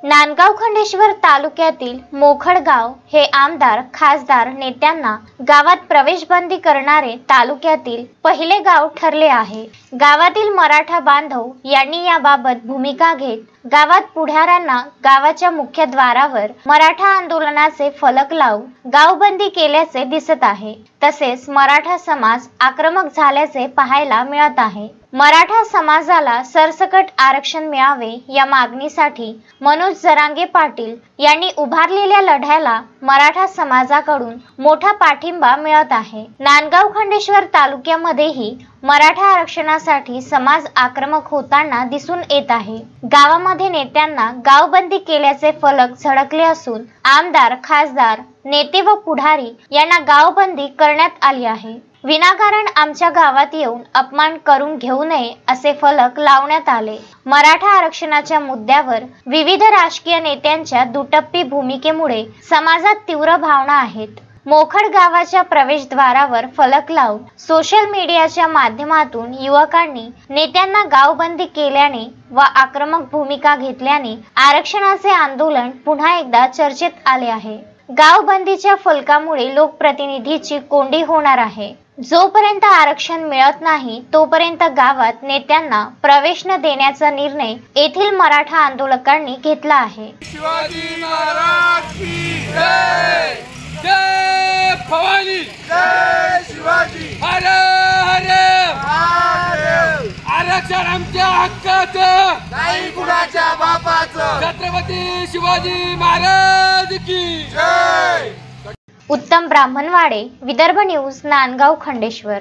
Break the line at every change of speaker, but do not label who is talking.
नांदगाव खंडेश्वर तालुक्यातील मोखड गाव हे आमदार खासदार नेत्यांना गावात प्रवेश बंदी करणारे तालुक्यातील पहिले गाव ठरले आहे। गावातील मराठा बांधव यांनी याबाबत भूमिका घेत गावात पुढाऱ्यांना गावाच्या मुख्य द्वारावर मराठा आंदोलनाचे फलक लावून गावबंदी केल्याचे दिसत आहे। तसेच मराठा समाज आक्रमक झाल्याचे पाहायला मिळत आहे। मराठा समाजाला सरसकट आरक्षण मिळावे या मागणीसाठी मनोज जरांगे पाटील यांनी उभारलेल्या लढ्याला मराठा समाजाकडून मोठा पाठिंबा मिळत आहे। नांदगाव खंडेश्वर तालुक्यामध्येही मराठा आरक्षणासाठी समाज आक्रमक होताना दिसून येत आहे। गावामध्ये नेत्यांना गावबंदी केल्याचे फलक झळकले असून आमदार खासदार नेते व पुढारी यांना गावबंदी करण्यात आली आहे। विनाकारण आमच्या गावात येऊन अपमान करून घेऊ नये असे फलक लावण्यात आले। मराठा आरक्षणाच्या मुद्द्यावर विविध राजकीय नेत्यांच्या दुटप्पी भूमिकेमुळे समाजात तीव्र भावना आहेत। मोखड गावाच्या प्रवेशद्वारावर फलक लावून सोशल मीडियाच्या माध्यमातून युवकांनी नेत्यांना गावबंदी केल्याने व आक्रमक भूमिका घेतल्याने आरक्षणाचे आंदोलन पुन्हा एकदा चर्चेत आले आहे। गावबंदीच्या फलकामुळे लोकप्रतिनिधीची कोंडी होणार आहे। जोपर्यंत आरक्षण मिळत नाही तोपर्यंत गावात नेत्यांना प्रवेश न देण्याचा निर्णय येथील मराठा आंदोलकांनी घेतला आहे।
शिवाजी महाराज की जय, जय भवानी, जय शिवाजी, हर हर आरक्षण आमच्या हक्काचं नाही कुणाच्या बापाचं, छत्रपती शिवाजी महाराज की जय।
उत्तम ब्राह्मणवाडे, विदर्भ न्यूज, नांदगाव खंडेश्वर।